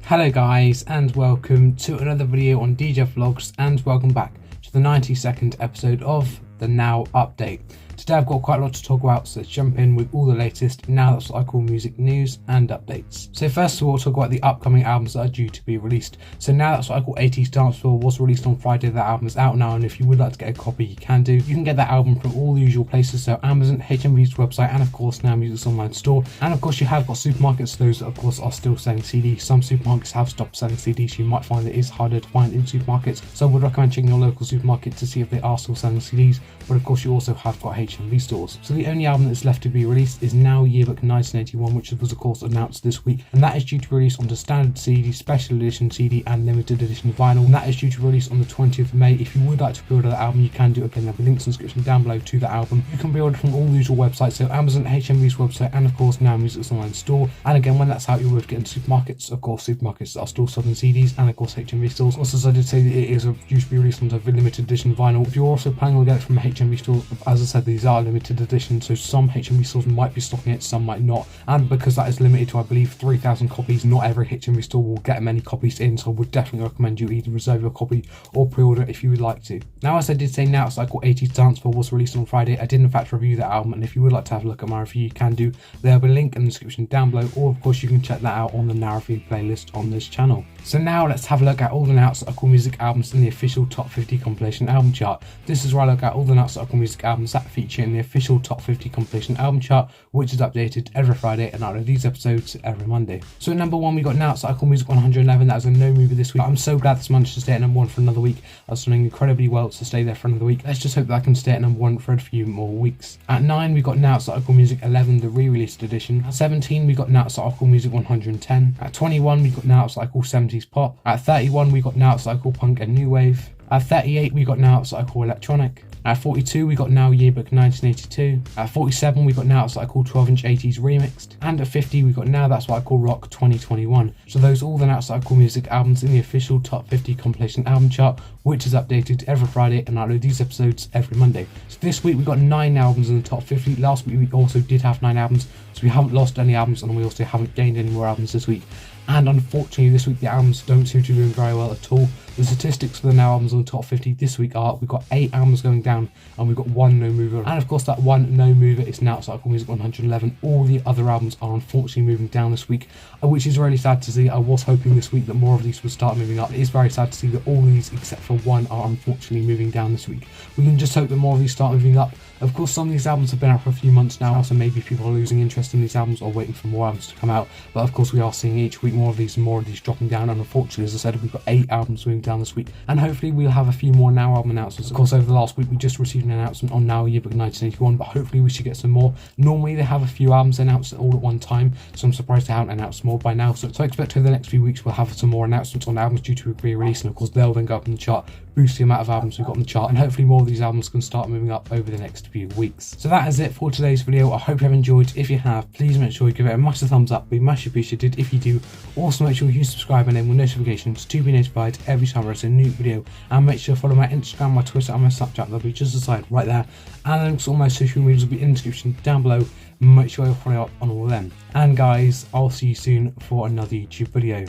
Hello guys, and welcome to another video on DJ Vlogs, and welcome back to the 92nd episode of the Now Update. Today I've got quite a lot to talk about, so let's jump in with all the latest Now That's What I Call Music news and updates. So first of all, we'll talk about the upcoming albums that are due to be released. So Now That's What I Call 80s Dancefloor was released on Friday. That album is out now, and if you would like to get a copy, you can do. You can get that album from all the usual places, so Amazon, HMV's website, and of course Now Music's online store. And of course you have got supermarkets, those that of course are still selling CDs. Some supermarkets have stopped selling CDs, so you might find it is harder to find in supermarkets. So I would recommend checking your local supermarket to see if they are still selling CDs, but of course you also have got HMV stores. So the only album that's left to be released is Now Yearbook 1981, which was of course announced this week, and that is due to release onto standard CD, special edition CD and limited edition vinyl, and that is due to release on the 20th of May. If you would like to pre-order that album, you can do it. Again, there'll be links in the description down below to that album. You can pre-order from all the usual websites, so Amazon, HMV's website, and of course Now Music's online store. And again, when that's out, you'll be able to get into supermarkets. Of course, supermarkets are still selling CDs, and of course HMV stores. Also, as I did say, it is due to be released onto limited edition vinyl. If you're also planning on getting it from HMV stores, as I said, these are limited edition, so some HMV stores might be stocking it, some might not, and because that is limited to I believe 3,000 copies, not every HMV store will get many copies in, so I would definitely recommend you either reserve your copy or pre-order if you would like to. Now, as I did say, Now It's What I Call 80s Dancefloor was released on Friday. I did in fact review that album, and if you would like to have a look at my review, you can do. There'll be a link in the description down below, or of course you can check that out on the Now Review playlist on this channel. So now let's have a look at all the Now That's What I Call Music albums in the official top 50 compilation album chart. This is where I look at all the Now That's What I Call Music albums that feature in the official top 50 compilation album chart, which is updated every Friday, and I upload these episodes every Monday. So at number 1 we got Now That's What I Call Music 111. That is a no mover this week. I'm so glad this managed to stay at number 1 for another week. I was doing incredibly well to stay there for another week. Let's just hope that I can stay at number 1 for a few more weeks. At 9 we got Now That's What I Call Music 11, the re-released edition. At 17 we got Now That's What I Call Music 110. At 21 we got Now That's What I Call 70s Pop. At 31 we got Now That's What I Call Punk and New Wave. At 38 we got Now That's What I Call Electronic. At 42 we got Now Yearbook 1982. At 47 we got Now That's What I Call 12-inch 80s Remixed. And at 50 we got Now That's What I Call Rock 2021. So those are all the Now That's What I Call Music albums in the official top 50 compilation album chart, which is updated every Friday, and I upload these episodes every Monday. So this week we got 9 albums in the top 50. Last week we also did have 9 albums, so we haven't lost any albums, and we also haven't gained any more albums this week. And unfortunately this week the albums don't seem to be doing very well at all. The statistics for the Now albums on the top 50 this week are we've got 8 albums going down and we've got 1 no mover, and of course that 1 no mover is Now That's What I Call Music 111. All the other albums are unfortunately moving down this week, which is really sad to see. I was hoping this week that more of these would start moving up. It is very sad to see that all these except for 1 are unfortunately moving down this week. We can just hope that more of these start moving up. Of course some of these albums have been out for a few months now, so maybe people are losing interest in these albums or waiting for more albums to come out, but of course we are seeing each week more of these and more of these dropping down, and unfortunately, as I said, we've got 8 albums moving down this week, and hopefully we'll have a few more Now album announcements. Of course over the last week we just received an announcement on Now Yearbook 1981, but hopefully we should get some more. Normally they have a few albums announced all at one time, so I'm surprised they haven't announced more by now. So I expect over the next few weeks we'll have some more announcements on albums due to be released, and of course they'll then go up in the chart, boost the amount of albums we've got on the chart, and hopefully more of these albums can start moving up over the next few weeks. So that is it for today's video. I hope you have enjoyed. If you have, please make sure you give it a massive thumbs up. Be much appreciated if you do. Also make sure you subscribe and enable notifications to be notified every time I release a new video, and make sure to follow my Instagram, my Twitter and my Snapchat. They'll be just aside right there, and links to all my social medias will be in the description down below. Make sure you follow up on all of them. And guys, I'll see you soon for another YouTube video.